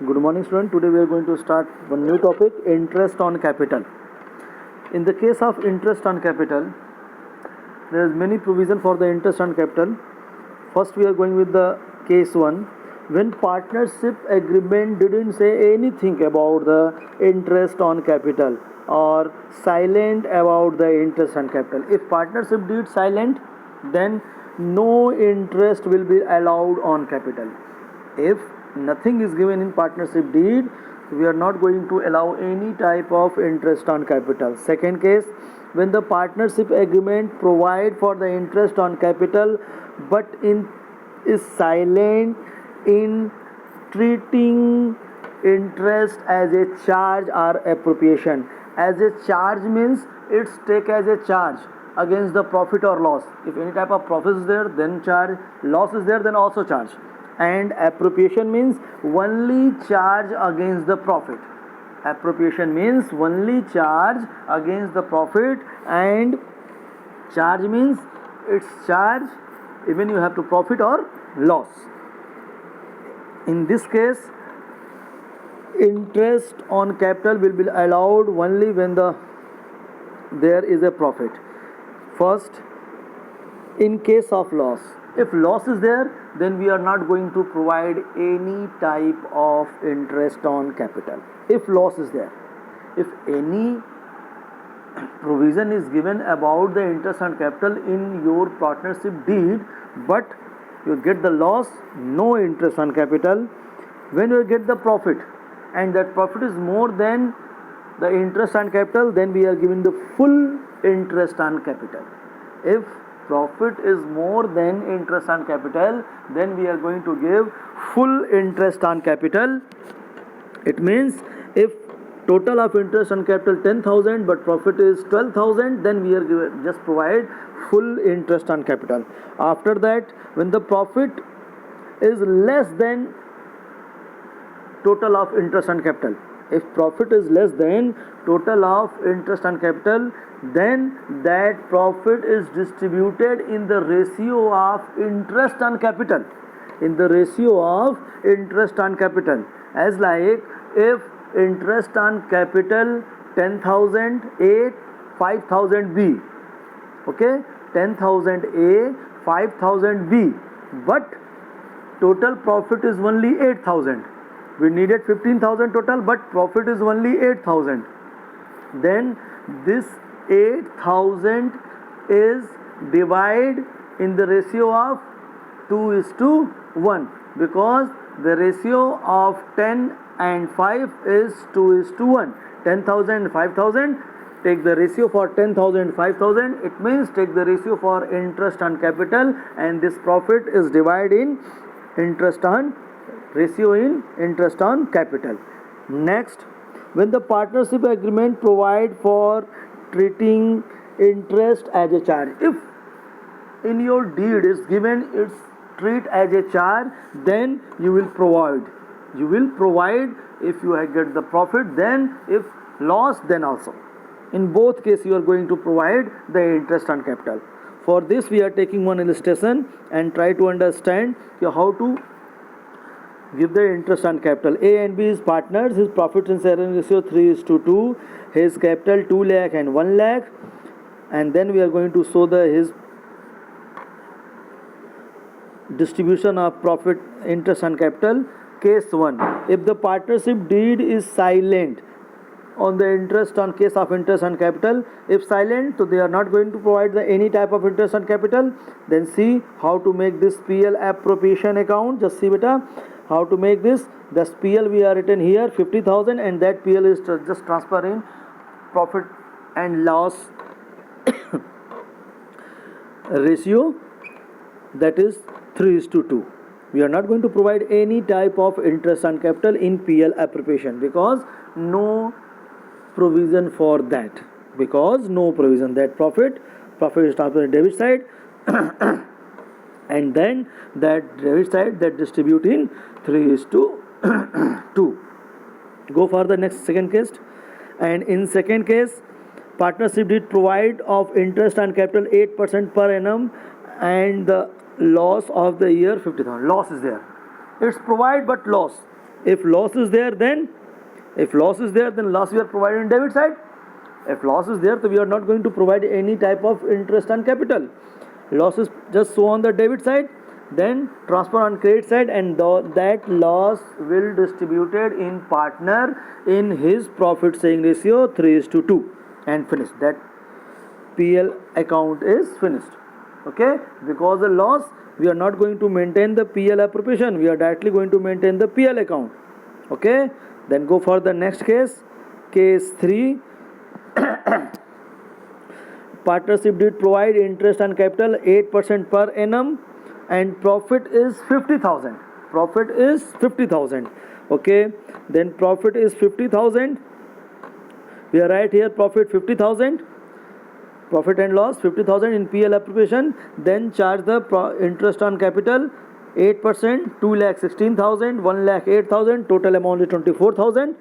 Good morning, student. Today we are going to start one new topic, interest on capital. In the case of interest on capital, there is many provision for the interest on capital. First, we are going with the case 1. When partnership agreement didn't say anything about the interest on capital or silent about the interest on capital. If partnership did silent, then no interest will be allowed on capital. If nothing is given in partnership deed, we are not going to allow any type of interest on capital. Second case, when the partnership agreement provide for the interest on capital but is silent in treating interest as a charge or appropriation. As a charge means it's take as a charge against the profit or loss. If any type of profit is there, then charge. Loss is there, then also charge. And appropriation means only charge against the profit. Appropriation means only charge against the profit, and charge means it's charge even you have to profit or loss. In this case, interest on capital will be allowed only when there is a profit. First, in case of loss, if loss is there, then we are not going to provide any type of interest on capital. If loss is there, if any provision is given about the interest on capital in your partnership deed, but you get the loss, no interest on capital. When you get the profit and that profit is more than the interest on capital, then we are giving the full interest on capital. If profit is more than interest on capital, then we are going to give full interest on capital. It means if total of interest on capital 10,000 but profit is 12,000, then we are just provide full interest on capital. After that, when the profit is less than total of interest on capital, if profit is less than total of interest on capital, then that profit is distributed in the ratio of interest on capital. In the ratio of interest on capital, as like if interest on capital 10,000 A, 5,000 B. Okay, 10,000 A, 5,000 B. But total profit is only 8,000. We needed 15,000 total, but profit is only 8,000. Then this 8,000 is divided in the ratio of 2:1, because the ratio of 10 and 5 is 2:1. 10,000 and 5,000, take the ratio for 10,000 5,000. It means take the ratio for interest on capital, and this profit is divided in interest on ratio in interest on capital. Next, when the partnership agreement provide for treating interest as a charge, if in your deed is given it's treat as a charge, then you will provide if you get the profit, then if loss, then also. In both cases you are going to provide the interest on capital. For this we are taking one illustration and try to understand how to give the interest on capital. A and B is partners. His profit and sharing ratio 3:2. His capital 2 lakh and 1 lakh. And then we are going to show his distribution of profit interest on capital. Case 1. If the partnership deed is silent on the interest on case of interest on capital, if silent, so they are not going to provide any type of interest on capital. Then see how to make this PL appropriation account. Just see beta how to make this. The PL we are written here 50,000, and that PL is just transfer in profit and loss ratio, that is 3:2. We are not going to provide any type of interest on capital in PL appropriation, because no provision for that, that profit is transferred to debit side and then that debit side that distribute in 3:2. Go for the next second case. And in second case, partnership did provide of interest on capital 8% per annum, and the loss of the year 50,000. Loss is there. It's provide but loss. If loss is there, then loss we are providing debit side. If loss is there, so we are not going to provide any type of interest on capital. Loss is just so on the debit side, then transfer on credit side, and that loss will distributed in partner in his profit sharing ratio 3:2, and finish. That PL account is finished. Okay, because the loss, we are not going to maintain the PL appropriation, we are directly going to maintain the PL account. Okay, then go for the next case. Case 3. Partnership did provide interest on capital 8% per annum, and profit is 50,000. Profit is 50,000. Okay, then profit is 50,000. We are right here, profit 50,000. Profit and loss 50,000 in PL appropriation. Then charge the interest on capital 8%, 2,16,000, 1,08,000. Total amount is 24,000.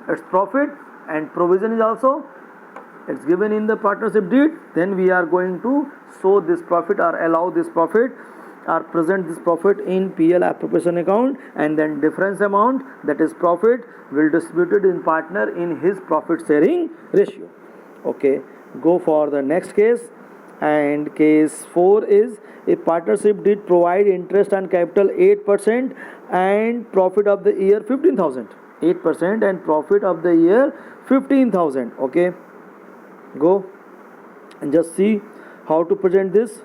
It's profit, and provision is also, it's given in the partnership deed. Then we are going to show this profit or allow this profit or present this profit in PL appropriation account, and then difference amount, that is profit, will distributed in partner in his profit sharing ratio. Okay, go for the next case. And case 4 is, a partnership did provide interest on capital 8% and profit of the year 15,000. 8% and profit of the year 15,000. Okay, go and just see how to present this.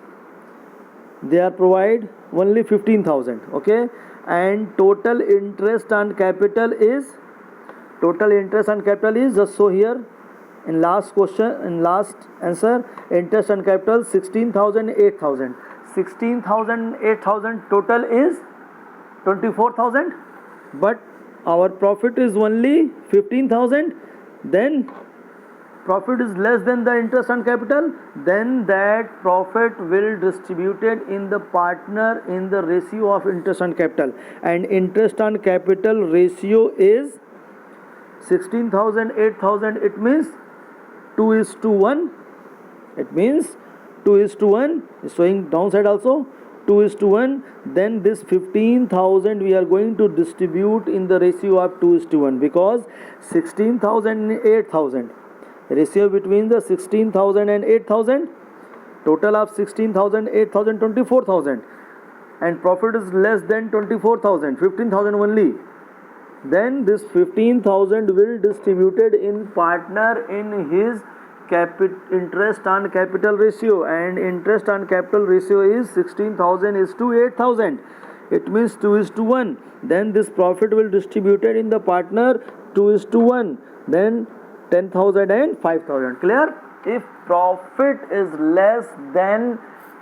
They are provide only 15,000. Okay, and total interest on capital is just so here in last question, in last answer, interest on capital 16,000, 8,000. 16,000, 8,000, total is 24,000, but our profit is only 15,000. Then profit is less than the interest on capital, then that profit will distributed in the partner in the ratio of interest on capital, and interest on capital ratio is 16,000, 8,000. It means 2:1. It means 2:1 is showing downside also, 2:1. Then this 15,000 we are going to distribute in the ratio of 2:1, because 16,000 and 8,000, ratio between the 16,000 and 8,000, total of 16,000, 8,000, 24,000, and profit is less than 24,000, 15,000 only. Then this 15,000 will distributed in partner in his interest on capital ratio, and interest on capital ratio is 16,000 is to 8,000. It means 2:1. Then this profit will distributed in the partner 2:1. Then 10,000 and 5,000. Clear? If profit is less than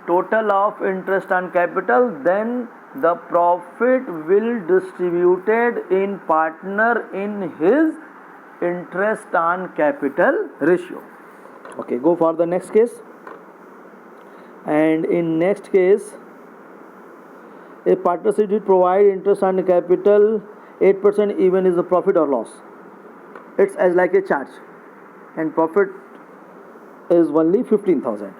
total of interest on capital, then the profit will distributed in partner in his interest on capital ratio. Okay, go for the next case. And in next case, a partnership did provide interest on capital 8% even is a profit or loss. It's as like a charge, and profit is only 15,000.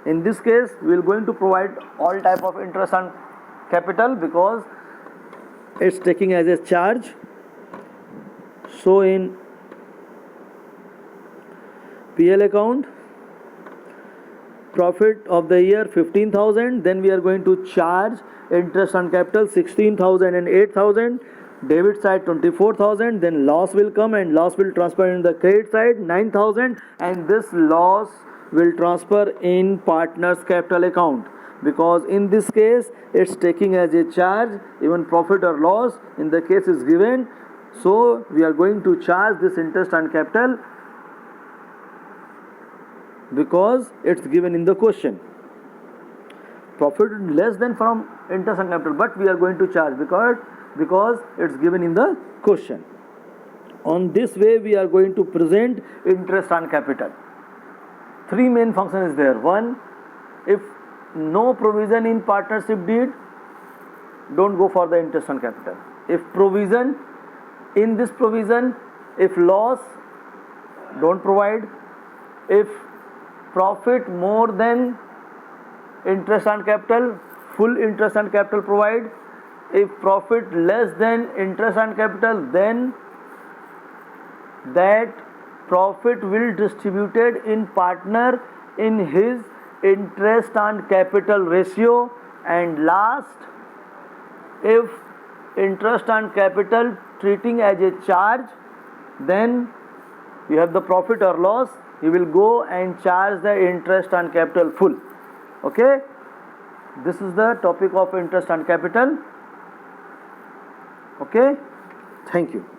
In this case, we are going to provide all type of interest on capital because it's taking as a charge. So in PL account, profit of the year 15,000, then we are going to charge interest on capital 16,000 and 8,000, debit side 24,000, then loss will come and loss will transfer in the credit side 9,000, and this loss will transfer in partner's capital account, because in this case it's taking as a charge, even profit or loss in the case is given. So we are going to charge this interest on capital because it's given in the question. Profit less than from interest on capital, but we are going to charge because it's given in the question. On this way we are going to present interest on capital. Three main functions is there. One, if no provision in partnership deed, don't go for the interest on capital. If provision, in this provision, if loss, don't provide. If profit more than interest on capital, full interest on capital provide. If profit less than interest on capital, then that profit will distributed in partner in his interest on capital ratio. And last, if interest on capital treating as a charge, then you have the profit or loss, you will go and charge the interest on capital full. Okay, this is the topic of interest on capital. Okay, thank you.